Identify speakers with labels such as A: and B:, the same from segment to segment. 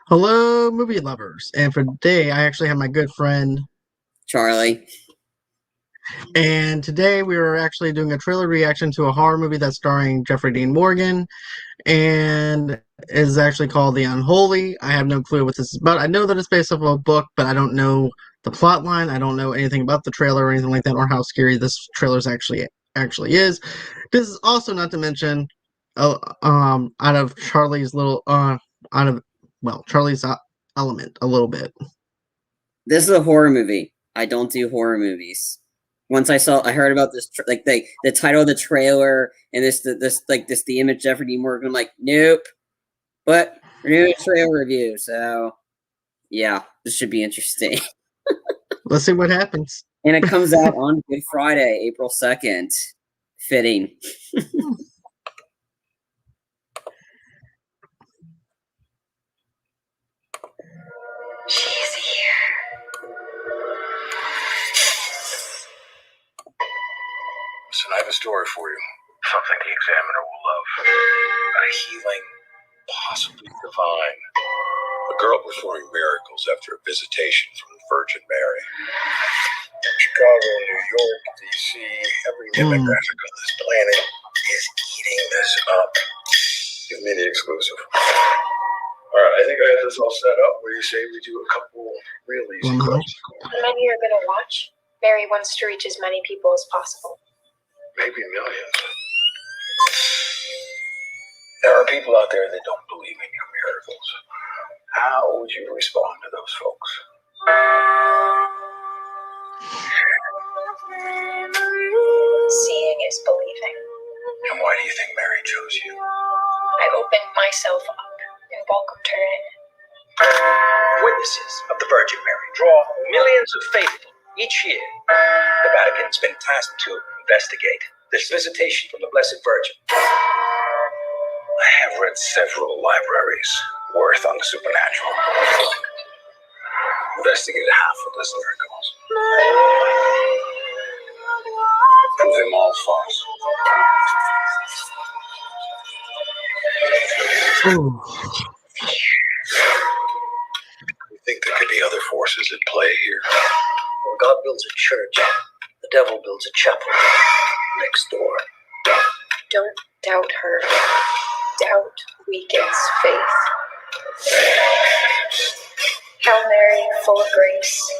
A: Hello, movie lovers. And for today, I actually have my good friend.
B: Charlie.
A: And today we are actually doing a trailer reaction to a horror movie that's starring Jeffrey Dean Morgan and is actually called The Unholy. I have no clue what this is about. I know that it's based off of a book, but I don't know the plot line. I don't know anything about the trailer or anything like that, or how scary this trailer actually is. This is also not to mention, out of Charlie's little, out of Charlie's element a little bit.
B: This is a horror movie. I don't do horror movies. Once I heard about this, like the title of the trailer and the image Jeffrey D. Morgan. I'm like, nope. But we're doing a trailer review, so yeah, this should be interesting.
A: Let's see what happens.
B: And it comes out on Good Friday, April 2nd. Fitting.
C: She's here.
D: Listen, I have a story for you. Something the examiner will love. A healing, possibly divine. A girl performing miracles after a visitation from the Virgin Mary. From Chicago, New York, D.C., every demographic on this planet is eating this up. Give me the exclusive. All right, I think I have this all set up. What do you say we do a couple real easy questions?
C: How many are going to watch? Mary wants to reach as many people as possible.
D: Maybe millions. There are people out there that don't believe in your miracles. How would you respond to those folks?
C: Seeing is believing.
D: And why do you think Mary chose you?
C: I opened myself up and welcomed her in.
E: Witnesses of the Virgin Mary draw millions of faithful each year. The Vatican's been tasked to investigate this visitation from the Blessed Virgin.
D: I have read several libraries worth on the supernatural. Investigated half of those miracles. Prove them all false.
A: Ooh.
D: You think there could be other forces at play here?
E: When God builds a church, the devil builds a chapel next door.
C: Don't doubt her. Doubt weakens faith. Hail Mary, full of grace,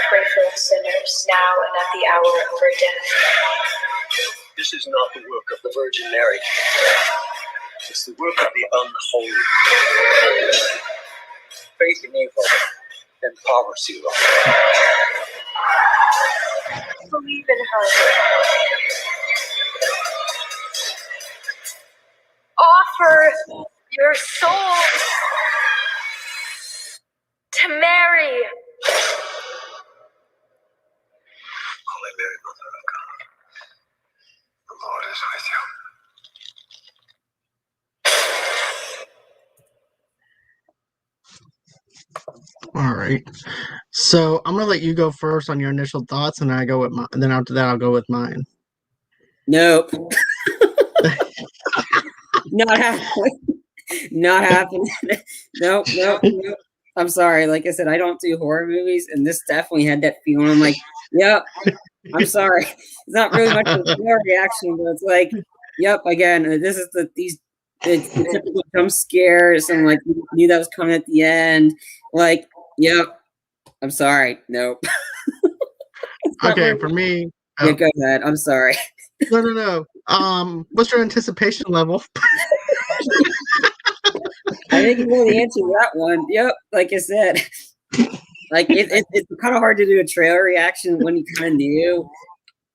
C: pray for us sinners, now and at the hour of our death.
E: This is not the work of the Virgin Mary. It's the work of the unholy. Faith in evil and power zero.
C: Believe in her. Offer your soul to Mary.
D: Holy Mary, Mother of God, the Lord is with you.
A: All right. So I'm gonna let you go first on your initial thoughts, and I go with mine. And then after that, I'll go with mine.
B: Nope. Not happening. Not happening. Nope. I'm sorry. Like I said, I don't do horror movies, and this definitely had that feeling. I'm like, yep. I'm sorry. It's not really much of a reaction, but it's like, yep. Again, this is the typical jump scares, and like you knew that was coming at the end. Like, yep. I'm sorry. Nope.
A: Okay, for me.
B: Yeah, go ahead. I'm sorry.
A: No. What's your anticipation level?
B: I think you know the answer to that one. Yep, like I said, like it's kind of hard to do a trailer reaction when you kind of knew.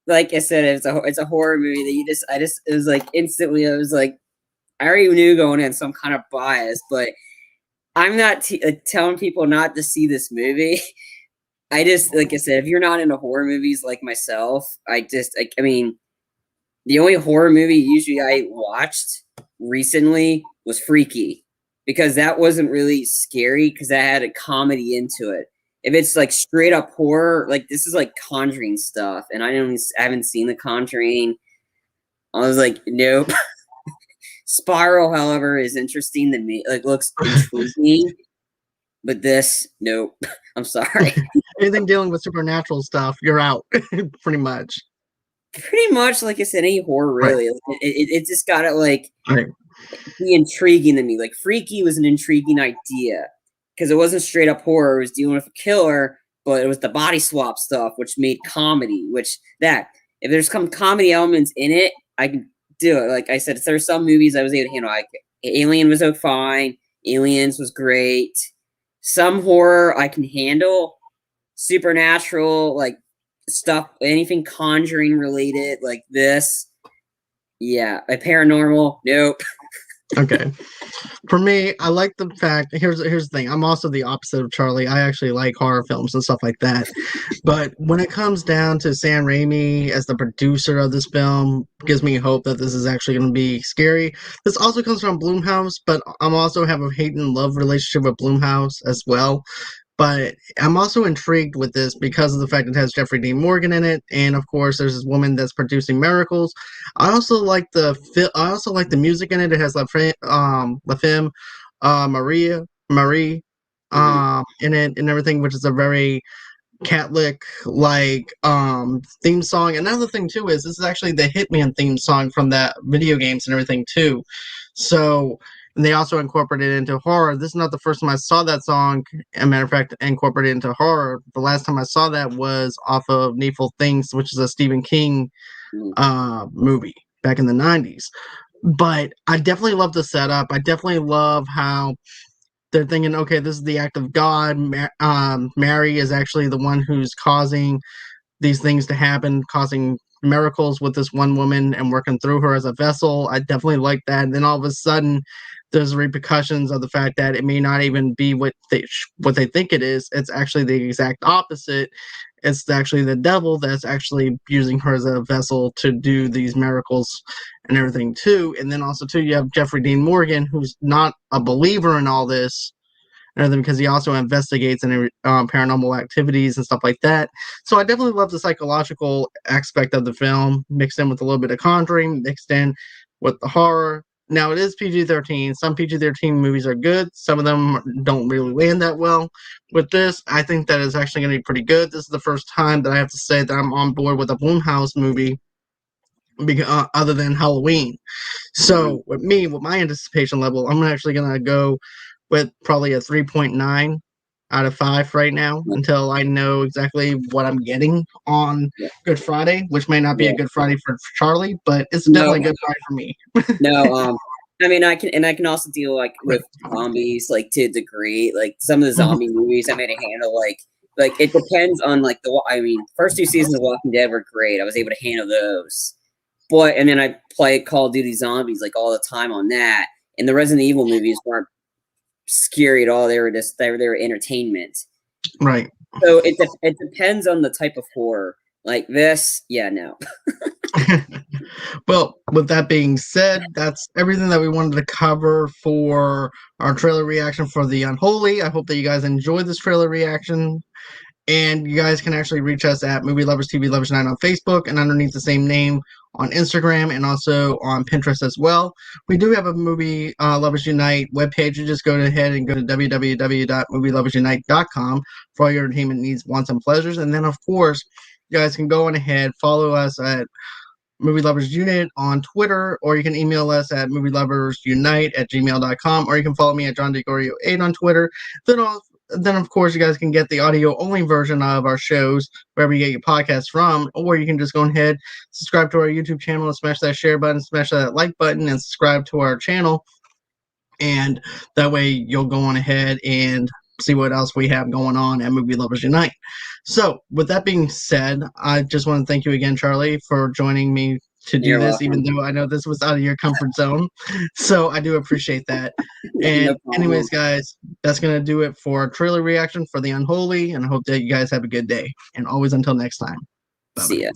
B: Like I said, it's a horror movie that it was like instantly. I was like, I already knew going in, so I'm kind of biased, but I'm not telling people not to see this movie. I just, like I said, if you're not into horror movies like myself, I mean, the only horror movie usually I watched recently was Freaky, because that wasn't really scary because that had a comedy into it. If it's like straight up horror, like this is like Conjuring stuff, and I haven't seen The Conjuring. I was like, nope. Spiral, however, is interesting to me. Like, looks intriguing. But this, nope. I'm sorry.
A: Anything dealing with supernatural stuff, you're out, pretty much.
B: Pretty much, like I said, any horror
A: Right.
B: really. It just gotta like
A: Right.
B: be intriguing to me. Like Freaky was an intriguing idea because it wasn't straight up horror. It was dealing with a killer, but it was the body swap stuff, which made comedy. Which that if there's some comedy elements in it, I can do it. Like I said, there's some movies I was able to handle. Like Alien was fine. Aliens was great. Some horror I can handle. Supernatural, like stuff, anything Conjuring related, like this. Yeah, a paranormal. Nope.
A: Okay. For me, I like the fact. Here's the thing. I'm also the opposite of Charlie. I actually like horror films and stuff like that. But when it comes down to Sam Raimi as the producer of this film, gives me hope that this is actually going to be scary. This also comes from Blumhouse, but I'm also have a hate and love relationship with Blumhouse as well. But I'm also intrigued with this because of the fact it has Jeffrey Dean Morgan in it, and of course, there's this woman that's producing miracles. I also like the music in it. It has La Femme, Marie, in it and everything, which is a very Catholic like theme song. Another thing too is this is actually the Hitman theme song from that video games and everything too. So and they also incorporated it into horror. This is not the first time I saw that song. As a matter of fact, incorporated into horror. The last time I saw that was off of Needful Things, which is a Stephen King movie back in the 90s. But I definitely love the setup. I definitely love how they're thinking, okay, this is the act of God. Mary is actually the one who's causing these things to happen, causing miracles with this one woman and working through her as a vessel. I definitely like that. And then all of a sudden, there's repercussions of the fact that it may not even be what they think it is. It's actually the exact opposite. It's actually the devil that's actually using her as a vessel to do these miracles and everything too. And then also too, you have Jeffrey Dean Morgan, who's not a believer in all this and everything because he also investigates any paranormal activities and stuff like that. So I definitely love the psychological aspect of the film, mixed in with a little bit of Conjuring, mixed in with the horror. Now it is PG-13. Some PG-13 movies are good. Some of them don't really land that well. With this, I think that is actually going to be pretty good. This is the first time that I have to say that I'm on board with a Blumhouse movie, other than Halloween. So with me, with my anticipation level, I'm actually going to go with probably a 3.9 out of 5 right now until I know exactly what I'm getting on Good Friday, which may not be a Good Friday for Charlie, but it's definitely a Good Friday for me.
B: No, I mean, I can also deal like with zombies, like to a degree. Like some of the zombie movies, I made a handle. Like it depends on like first 2 seasons of Walking Dead were great. I was able to handle those, and then I play Call of Duty Zombies like all the time on that. And the Resident Evil movies weren't scary at all. They were entertainment.
A: Right.
B: So it depends on the type of horror. Like this, yeah, no.
A: Well, with that being said, that's everything that we wanted to cover for our trailer reaction for The Unholy. I hope that you guys enjoyed this trailer reaction. And you guys can actually reach us at Movie Lovers TV Lovers Night on Facebook and underneath the same name on Instagram and also on Pinterest as well. We do have a Movie Lovers Unite webpage. You just go ahead and go to www.movieloversunite.com for all your entertainment needs, wants, and pleasures. And then, of course, you guys can go on ahead, follow us at Movie Lovers Unit on Twitter, or you can email us at movieloversunite@gmail.com, or you can follow me at JohnDeGorio8 on Twitter. Then, of course, you guys can get the audio-only version of our shows wherever you get your podcasts from, or you can just go ahead, subscribe to our YouTube channel, and smash that share button, smash that like button, and subscribe to our channel. And that way you'll go on ahead and see what else we have going on at Movie Lovers Unite. So, with that being said, I just want to thank you again, Charlie, for joining me to do this, even though I know this was out of your comfort zone. So, I do appreciate that. And anyways, guys, that's going to do it for our trailer reaction for The Unholy, and I hope that you guys have a good day. And always until next time. Bye-bye.
B: See ya.